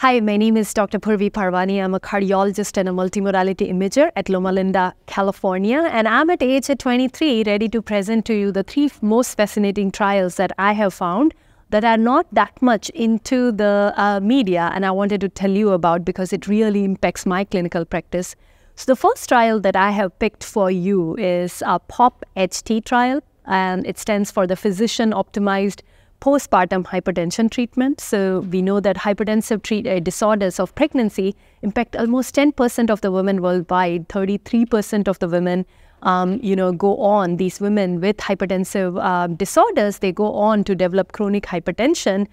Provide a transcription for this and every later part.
Hi, my name is Dr. Purvi Parwani. I'm a cardiologist and a multimodality imager at Loma Linda, California. And I'm at age 23, ready to present to you the three most fascinating trials that I have found that are not that much into the media, and I wanted to tell you about because it really impacts my clinical practice. So the first trial that I have picked for you is a POP-HT trial, and it stands for the Physician Optimized Postpartum Hypertension Treatment. So we know that hypertensive disorders of pregnancy impact almost 10% of the women worldwide. 33% of the women go on, these women with hypertensive disorders, they go on to develop chronic hypertension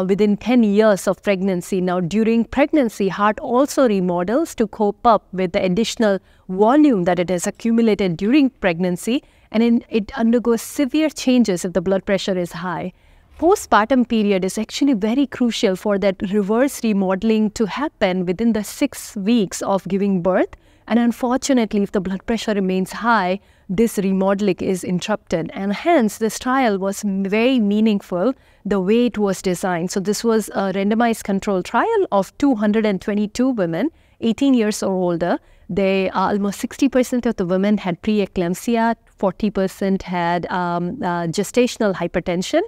within 10 years of pregnancy. Now, during pregnancy, heart also remodels to cope up with the additional volume that it has accumulated during pregnancy, and it undergoes severe changes if the blood pressure is high. Postpartum period is actually very crucial for that reverse remodeling to happen within the 6 weeks of giving birth. And unfortunately, if the blood pressure remains high, this remodeling is interrupted. And hence, this trial was very meaningful the way it was designed. So this was a randomized control trial of 222 women, 18 years or older. Almost 60% of the women had preeclampsia, 40% had gestational hypertension.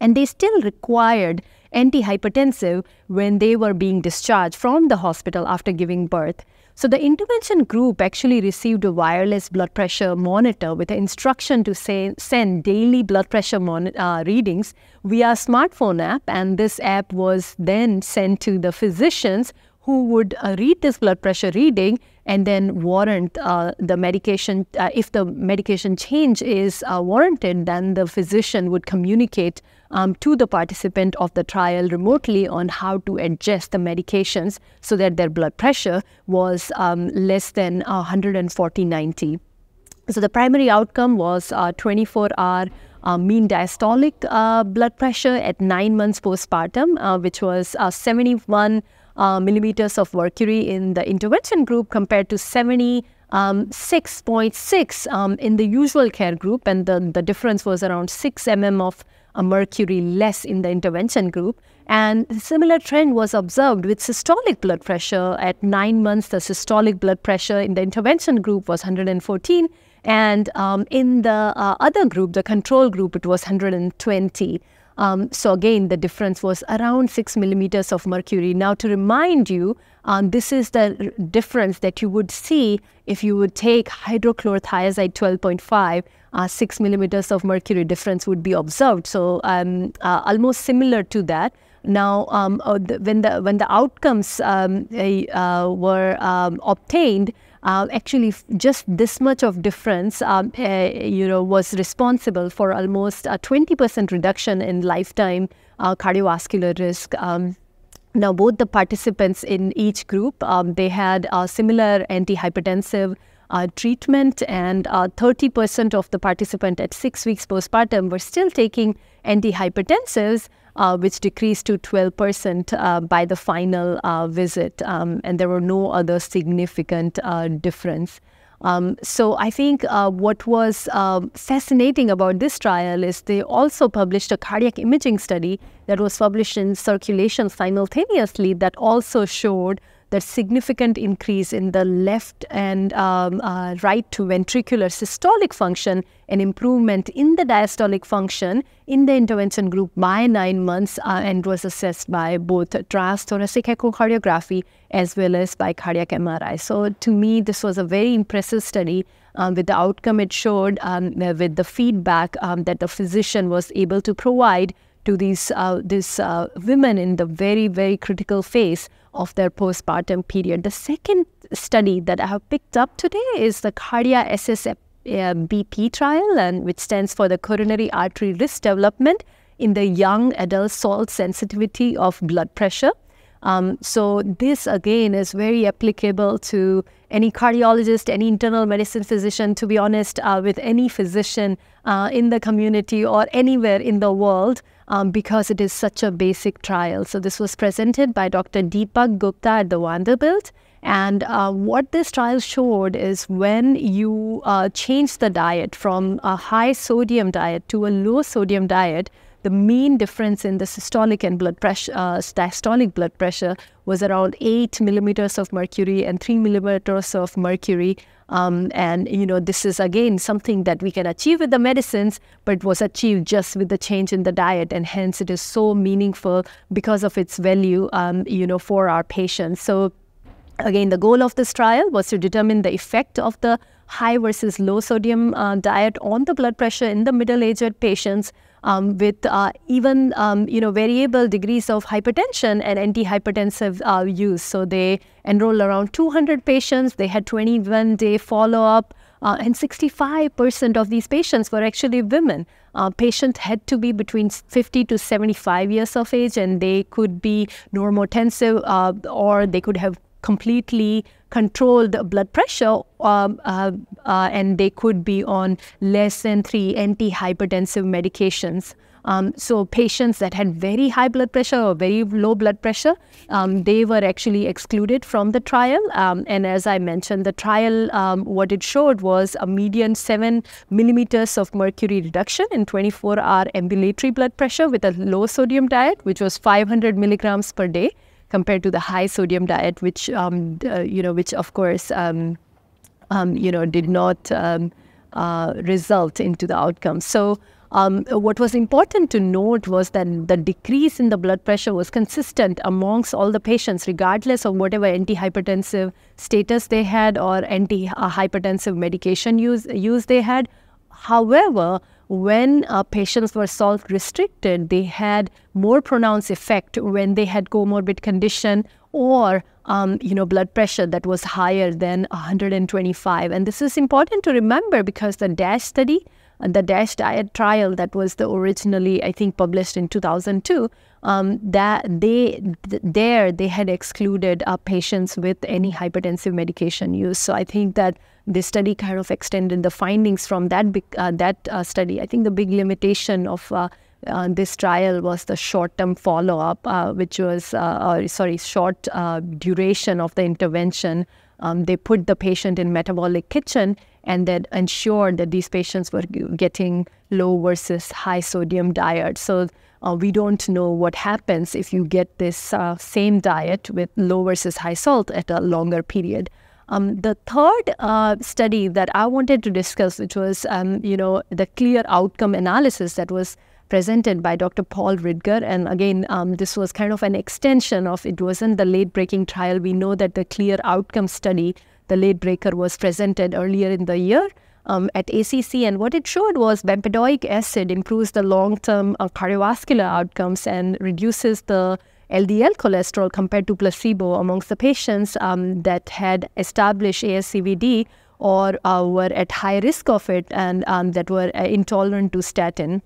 And they still required antihypertensive when they were being discharged from the hospital after giving birth. So the intervention group actually received a wireless blood pressure monitor with an instruction to send daily blood pressure readings via a smartphone app. And this app was then sent to the physicians who would read this blood pressure reading and then warrant the medication. If the medication change is warranted, then the physician would communicate to the participant of the trial remotely on how to adjust the medications so that their blood pressure was less than 140/90. So the primary outcome was 24-hour mean diastolic blood pressure at 9 months postpartum, which was 71 millimeters of mercury in the intervention group compared to 76.6 in the usual care group, and the difference was around 6 mm of mercury less in the intervention group. And a similar trend was observed with systolic blood pressure. At 9 months, the systolic blood pressure in the intervention group was 114, and in the other group, the control group, it was 120. So again, the difference was around 6 millimeters of mercury. Now, to remind you, this is the difference that you would see if you would take hydrochlorothiazide 12.5, 6 millimeters of mercury difference would be observed. So almost similar to that. Now, when the outcomes were obtained, actually just this much of difference was responsible for almost a 20% reduction in lifetime cardiovascular risk. Now, both the participants in each group, they had a similar antihypertensive treatment, and 30% of the participants at 6 weeks postpartum were still taking antihypertensives, which decreased to 12% by the final visit, and there were no other significant difference. So I think what was fascinating about this trial is they also published a cardiac imaging study that was published in Circulation simultaneously that also showed the significant increase in the left and right ventricular systolic function and improvement in the diastolic function in the intervention group by 9 months, and was assessed by both transthoracic echocardiography as well as by cardiac MRI. So to me, this was a very impressive study with the outcome it showed, with the feedback that the physician was able to provide to these women in the very, very critical phase of their postpartum period. The second study that I have picked up today is the CARDIA-SSBP Trial, and which stands for the Coronary Artery Risk Development in the Young Adult Salt Sensitivity of Blood Pressure. So this again is very applicable to any cardiologist, any internal medicine physician, to be honest, with any physician in the community or anywhere in the world, because it is such a basic trial. So this was presented by Dr. Deepak Gupta at the Vanderbilt. And what this trial showed is when you change the diet from a high sodium diet to a low sodium diet, the mean difference in the systolic and diastolic blood pressure was around 8 millimeters of mercury and 3 millimeters of mercury. And, this is, again, something that we can achieve with the medicines, but was achieved just with the change in the diet. And hence, it is so meaningful because of its value, for our patients. So, again, the goal of this trial was to determine the effect of the high versus low sodium diet on the blood pressure in the middle-aged patients with even variable degrees of hypertension and antihypertensive use. So they enrolled around 200 patients. They had 21-day follow-up, and 65% of these patients were actually women. Patients had to be between 50 to 75 years of age, and they could be normotensive or they could have completely controlled blood pressure, and they could be on less than 3 antihypertensive medications. So patients that had very high blood pressure or very low blood pressure, they were actually excluded from the trial. And as I mentioned, the trial, what it showed was a median 7 millimeters of mercury reduction in 24-hour ambulatory blood pressure with a low sodium diet, which was 500 milligrams per day, compared to the high sodium diet, which of course did not result into the outcome. So what was important to note was that the decrease in the blood pressure was consistent amongst all the patients, regardless of whatever antihypertensive status they had or antihypertensive medication use they had. However, when patients were salt restricted, they had more pronounced effect when they had comorbid condition or blood pressure that was higher than 125. And this is important to remember because the DASH study, the DASH diet trial that was originally, I think, published in 2002, that they had excluded patients with any hypertensive medication use. So I think that this study kind of extended the findings from that study. I think the big limitation of this trial was the short-term follow-up, which was, short duration of the intervention. They put the patient in metabolic kitchen and then ensured that these patients were getting low versus high sodium diet. So we don't know what happens if you get this same diet with low versus high salt at a longer period. The third study that I wanted to discuss, which was, the clear outcome analysis that was presented by Dr. Paul Ridger. And again, this was kind of an extension of, it wasn't the late-breaking trial. We know that the clear outcome study, the late breaker, was presented earlier in the year at ACC. And what it showed was bempedoic acid improves the long-term cardiovascular outcomes and reduces the LDL cholesterol compared to placebo amongst the patients that had established ASCVD or were at high risk of it and that were intolerant to statin.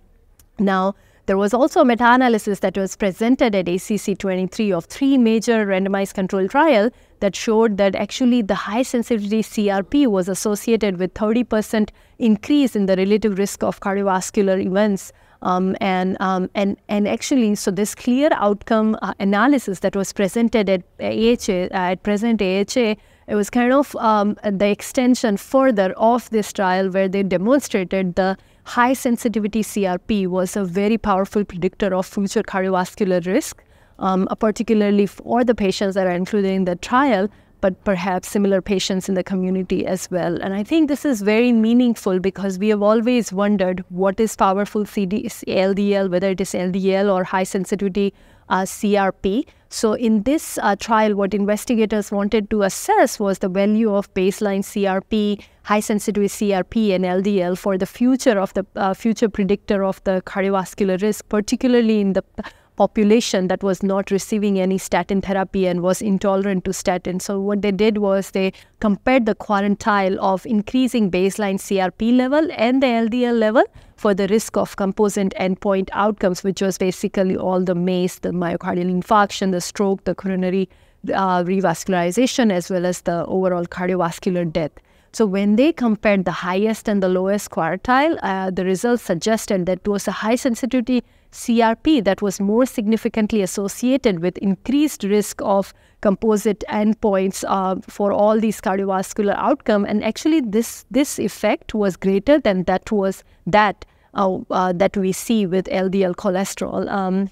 Now, there was also a meta-analysis that was presented at ACC 23 of 3 major randomized controlled trials that showed that actually the high sensitivity CRP was associated with 30% increase in the relative risk of cardiovascular events. And actually, so this clear outcome analysis that was presented at AHA, at present AHA, it was kind of the extension further of this trial where they demonstrated the high sensitivity CRP was a very powerful predictor of future cardiovascular risk, particularly for the patients that are included in the trial, but perhaps similar patients in the community as well. And I think this is very meaningful because we have always wondered what is powerful LDL, whether it is LDL or high sensitivity CRP. So in this trial, what investigators wanted to assess was the value of baseline CRP, high sensitivity CRP and LDL for the future of the future predictor of the cardiovascular risk, particularly in the population that was not receiving any statin therapy and was intolerant to statin. So what they did was they compared the quartile of increasing baseline CRP level and the LDL level for the risk of composite endpoint outcomes, which was basically all the MACE, the myocardial infarction, the stroke, the coronary revascularization, as well as the overall cardiovascular death. So when they compared the highest and the lowest quartile, the results suggested that it was a high sensitivity CRP that was more significantly associated with increased risk of composite endpoints for all these cardiovascular outcome. And actually this effect was greater than that that we see with LDL cholesterol.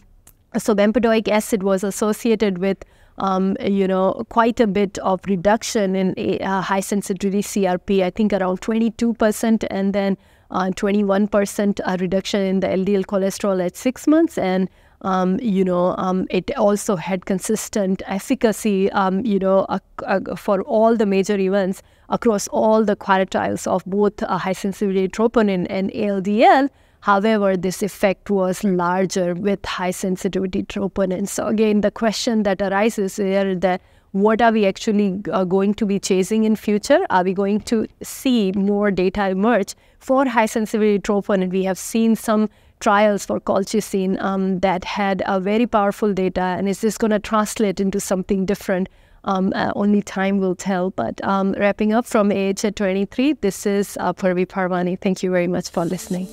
So bempedoic acid was associated with quite a bit of reduction in high sensitivity CRP, I think around 22%, and then 21% reduction in the LDL cholesterol at 6 months. And it also had consistent efficacy, for all the major events across all the quartiles of both high sensitivity troponin and LDL. However, this effect was larger with high sensitivity troponin. So again, the question that arises here that what are we actually going to be chasing in future? Are we going to see more data emerge for high sensitivity troponin? We have seen some trials for colchicine that had a very powerful data, and is this going to translate into something different? Only time will tell. But wrapping up from AHA 23, this is Purvi Parwani. Thank you very much for listening.